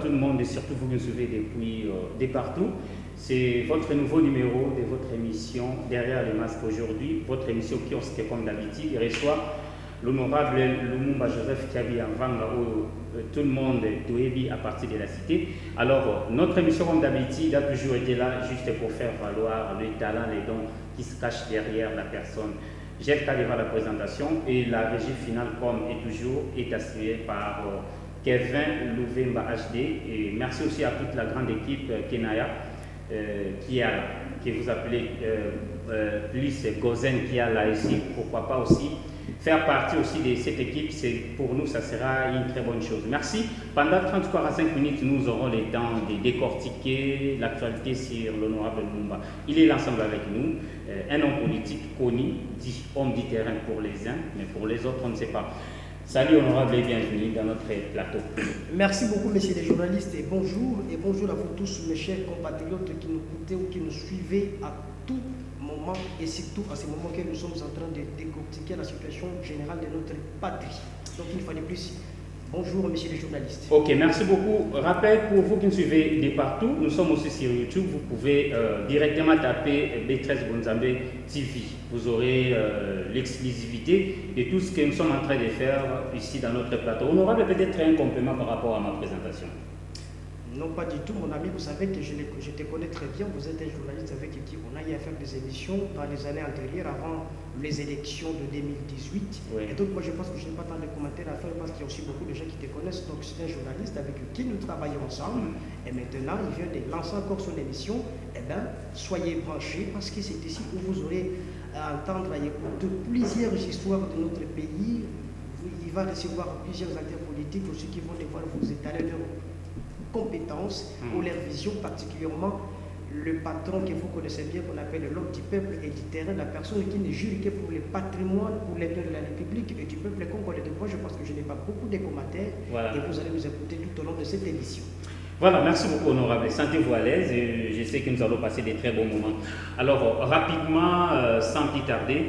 tout le monde et surtout vous qui nous suivez depuis de partout. C'est votre nouveau numéro de votre émission Derrière les masques aujourd'hui. Votre émission kiosque comme d'habitude reçoit l'honorable Lumumba Joseph Kiabia Vanga où tout le monde est à partir de la cité. Alors, notre émission comme d'habitude a toujours été là juste pour faire valoir le talent, les dons qui se cachent derrière la personne. J'ai le cas devant la présentation et la régie finale, comme et toujours, est assurée par Kevin Louvemba HD. Et merci aussi à toute la grande équipe Kenaya qui vous appelez plus Gozen qui a là ici. Pourquoi pas aussi faire partie aussi de cette équipe, pour nous, ça sera une très bonne chose. Merci. Pendant 30 à 5 minutes, nous aurons le temps de décortiquer l'actualité sur l'honorable Lumumba. Il est l'ensemble avec nous, un homme politique connu, dit homme du terrain pour les uns, mais pour les autres, on ne sait pas. Salut honorable et bienvenue dans notre plateau. Merci beaucoup messieurs les journalistes et bonjour à vous tous mes chers compatriotes qui nous écoutez ou qui nous suivez à tout moment et surtout à ce moment que nous sommes en train de décortiquer la situation générale de notre patrie. Donc une fois de plus, bonjour messieurs les journalistes. Ok, merci beaucoup. Rappel pour vous qui nous suivez de partout, nous sommes aussi sur YouTube, vous pouvez directement taper B13 Bonzambé TV. Vous aurez l'exclusivité de tout ce que nous sommes en train de faire ici dans notre plateau. Honorable, peut-être un complément par rapport à ma présentation. Non, pas du tout, mon ami. Vous savez que je te connais très bien. Vous êtes un journaliste avec qui on a eu à faire des émissions dans les années antérieures, avant les élections de 2018. Oui. Et donc, moi, je pense que je n'ai pas tant de commentaires à faire parce qu'il y a aussi beaucoup de gens qui te connaissent. Donc, c'est un journaliste avec qui nous travaillons ensemble. Et maintenant, il vient de lancer encore son émission. Eh bien, soyez branchés parce que c'est ici où vous aurez à entendre et écouter plusieurs histoires de notre pays. Il va recevoir plusieurs acteurs politiques aussi qui vont devoir vous étaler leur compétences ou leur vision, particulièrement le patron que vous connaissez bien, qu'on appelle l'homme du peuple et du terrain, la personne qui ne jure que pour le patrimoine, pour les biens de la République et du peuple congolais. De moi, je pense que je n'ai pas beaucoup de commentaires et vous allez nous écouter tout au long de cette émission. Voilà, merci beaucoup honorable. Sentez-vous à l'aise et je sais que nous allons passer des très bons moments. Alors, rapidement, sans plus tarder,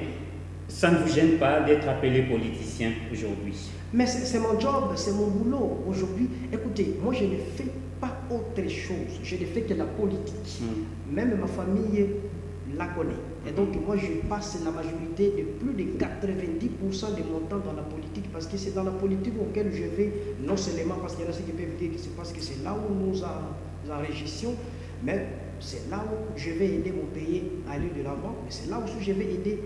ça ne vous gêne pas d'être appelé politicien aujourd'hui? Mais c'est mon job, c'est mon boulot aujourd'hui. Écoutez, moi je ne fais pas autre chose, je ne fais que la politique. Même ma famille la connaît. Et donc moi je passe la majorité de plus de 90% de mon temps dans la politique parce que c'est dans la politique auquel je vais, non seulement parce qu'il y en a ceux qui peuvent dire que c'est parce que c'est là où nous enregistrons, mais c'est là où je vais aider mon pays à aller de l'avant, mais c'est là où je vais aider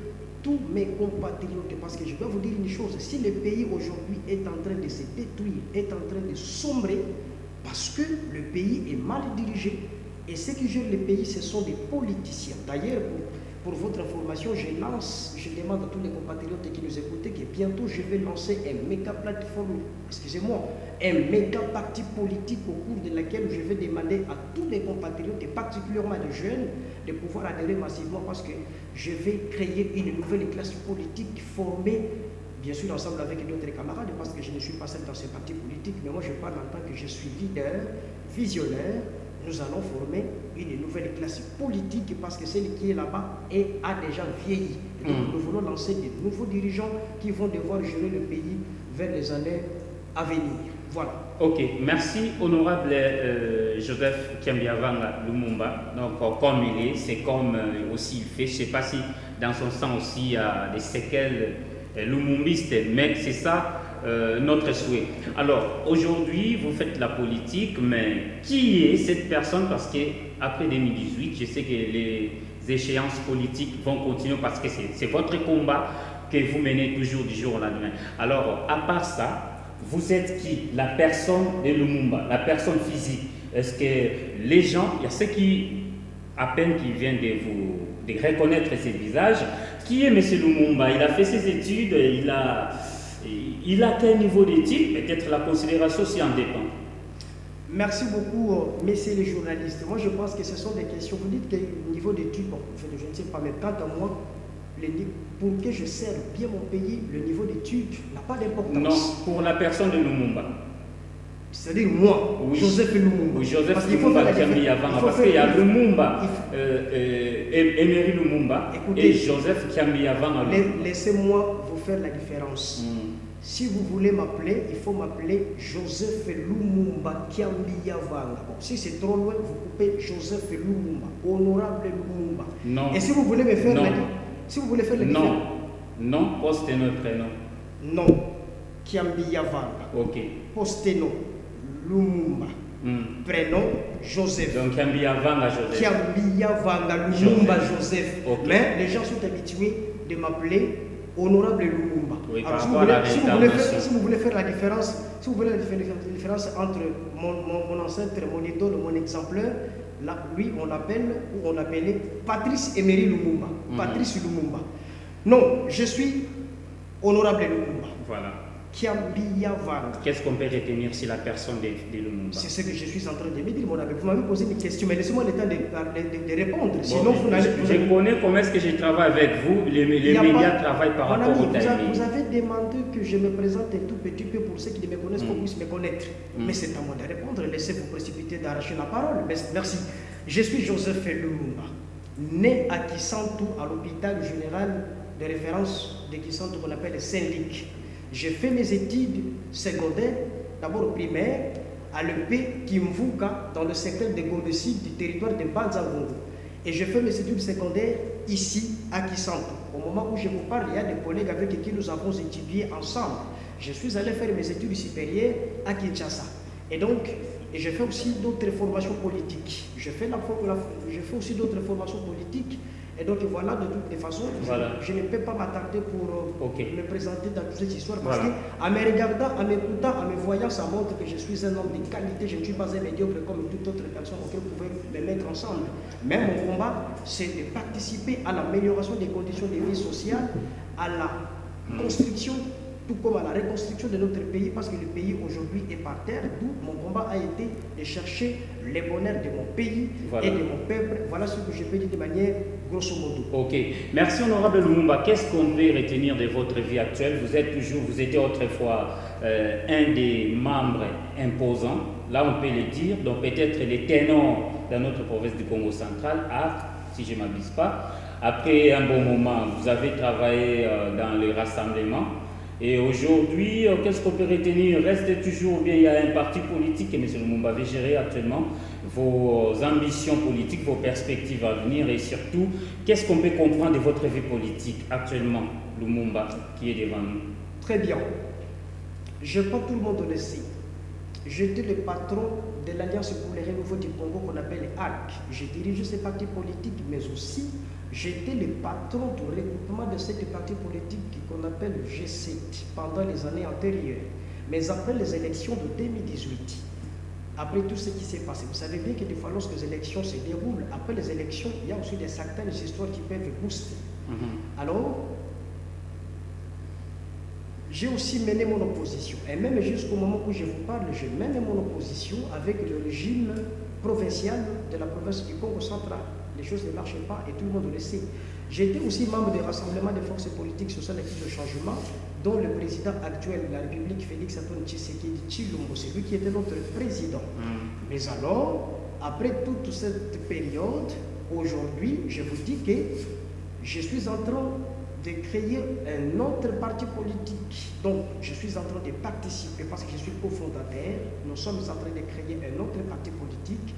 tous mes compatriotes, parce que je dois vous dire une chose, si le pays aujourd'hui est en train de se détruire, est en train de sombrer, parce que le pays est mal dirigé, et ceux qui gèrent le pays, ce sont des politiciens. D'ailleurs, pour votre information, je demande à tous les compatriotes qui nous écoutent que bientôt je vais lancer un méga plateforme, excusez-moi, un méga parti politique au cours de laquelle je vais demander à tous les compatriotes, et particulièrement les jeunes, de pouvoir adhérer massivement parce que je vais créer une nouvelle classe politique formée, bien sûr ensemble avec d'autres camarades, parce que je ne suis pas seul dans ce parti politique, mais moi je parle en tant que je suis leader, visionnaire. Nous allons former une nouvelle classe politique parce que celle qui est là-bas a déjà vieilli. Et donc nous voulons lancer de nouveaux dirigeants qui vont devoir gérer le pays vers les années à venir. Voilà. Ok, merci honorable Joseph Kiambiavanga Lumumba. Donc comme il est, c'est comme aussi il fait. Je ne sais pas si dans son sang aussi il y a des séquelles lumumbistes, mais c'est ça notre souhait. Alors aujourd'hui vous faites la politique, mais qui est cette personne? Parce qu'après 2018, je sais que les échéances politiques vont continuer parce que c'est votre combat que vous menez toujours du jour au lendemain. Alors à part ça, vous êtes qui? La personne de Lumumba, la personne physique. Est-ce que les gens, il y a ceux qui, à peine qu'ils viennent de reconnaître ses visages, qui est M. Lumumba? Il a fait ses études, il a quel niveau d'études? Peut-être la considération aussi en dépend. Merci beaucoup, messieurs les journalistes. Moi, je pense que ce sont des questions. Vous dites que le niveau d'études, bon, je ne sais pas, mais quant à moi, pour que je serve bien mon pays, le niveau d'études n'a pas d'importance. Non, pour la personne de Lumumba. C'est-à-dire moi, oui. Joseph Lumumba. Oui, Joseph Lumumba qui a mis avant, parce qu'il y a Lumumba, Emery Lumumba, écoutez, et Joseph qui a mis avant. Laissez-moi vous faire la différence. Si vous voulez m'appeler, il faut m'appeler Joseph Lumumba Kiambiya Vanga. Bon, si c'est trop loin, vous coupez Joseph Lumumba, honorable Lumumba. Non. Et si vous voulez me faire non. Si vous voulez faire le non. Non, poste-nous prénom. Non. Kiambiya Vanga. Ok. Poste-nous Lumumba. Prénom Joseph. Donc Kiambiya Vanga Joseph. Kiambiya Vanga Lumumba Joseph. Okay. Mais les gens sont habitués de m'appeler honorable Lumumba. Oui, alors, si vous voulez faire la différence, si vous voulez faire la différence entre mon ancêtre, mon idole, mon exemplaire, là, lui, on l'appelle, ou on l'appelait Patrice Emery Lumumba. Patrice Lumumba. Non, je suis honorable Lumumba. Voilà. Kiambiya Vanga. Qu'est-ce qu'on peut retenir sur la personne de Lumumba? C'est ce que je suis en train de me dire, mon ami. Vous m'avez posé une question, mais laissez-moi le temps de répondre. Bon, sinon, vous n'allez plus. Je connais comment est-ce que je travaille avec vous. Les médias travaillent par rapport au timing. Vous avez demandé que je me présente un tout petit peu pour ceux qui ne me connaissent pas puissent me connaître. Mais c'est à moi de répondre. Laissez-vous précipiter d'arracher la parole. Merci. Je suis Joseph Lumumba, né à Kisantu, à l'hôpital général de référence de Kisantu qu'on appelle Saint-Luc. J'ai fait mes études secondaires, d'abord primaires, à l'EP Kimvuka, dans le secteur de Gombe-Sud du territoire de Banzangongo. Et j'ai fait mes études secondaires ici, à Kisantu. Au moment où je vous parle, il y a des collègues avec qui nous avons étudié ensemble. Je suis allé faire mes études supérieures à Kinshasa. Et donc, je fais aussi d'autres formations politiques. Je fais aussi d'autres formations politiques. Et donc voilà, de toutes les façons, je ne peux pas m'attarder pour me présenter dans toute cette histoire. Parce qu'en me regardant, en m'écoutant, en me voyant, ça montre que je suis un homme de qualité. Je ne suis pas un médiocre comme toute autre personne auquel vous pouvez me mettre ensemble. Mais mon combat, c'est de participer à l'amélioration des conditions de vie sociale, à la construction, tout comme à la reconstruction de notre pays, parce que le pays aujourd'hui est par terre, d'où mon combat a été de chercher le bonheur de mon pays et de mon peuple. Voilà ce que je peux dire de manière grosso modo. Ok. Merci honorable Lumumba. Qu'est-ce qu'on peut retenir de votre vie actuelle? Vous étiez autrefois un des membres imposants, là on peut le dire, donc peut-être les ténors dans notre province du Congo central, si je ne m'abuse pas. Après un bon moment, vous avez travaillé dans le rassemblement. Et aujourd'hui, qu'est-ce qu'on peut retenir? Reste toujours bien, il y a un parti politique et M. Lumumba va gérer actuellement vos ambitions politiques, vos perspectives à venir et surtout, qu'est-ce qu'on peut comprendre de votre vie politique actuellement, Lumumba, qui est devant nous? Très bien. Je crois que tout le monde le sait. J'étais le patron de l'Alliance pour le renouveau du Congo qu'on appelle ARC. Je dirige ce parti politique, mais aussi j'étais le patron du regroupement de cette parti politique qu'on appelle G7 pendant les années antérieures. Mais après les élections de 2018, après tout ce qui s'est passé, vous savez bien que des fois lorsque les élections se déroulent, après les élections, il y a aussi certaines histoires qui peuvent booster. Alors, j'ai aussi mené mon opposition. Et même jusqu'au moment où je vous parle, je mène mon opposition avec le régime provincial de la province du Congo central. Les choses ne marchent pas et tout le monde le sait. J'étais aussi membre du Rassemblement des forces politiques sociales et de changement, dont le président actuel de la République, Félix Antoine Tshisekedi Tshilombo, c'est lui qui était notre président. Mais alors, après toute cette période, aujourd'hui, je vous dis que je suis en train de créer un autre parti politique. Donc, je suis en train de participer parce que je suis cofondateur. Nous sommes en train de créer un autre parti politique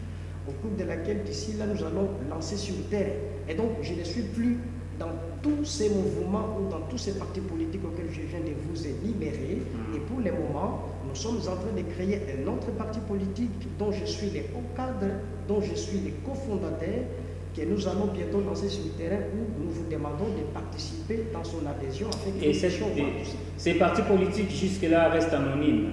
au cours de laquelle d'ici là nous allons lancer sur le terrain. Et donc je ne suis plus dans tous ces mouvements ou dans tous ces partis politiques auxquels je viens de vous énumérer. Et pour le moment, nous sommes en train de créer un autre parti politique dont je suis le haut cadre, dont je suis le cofondateur, que nous allons bientôt lancer sur le terrain où nous vous demandons de participer dans son adhésion afin que ces partis politiques jusque-là restent anonymes.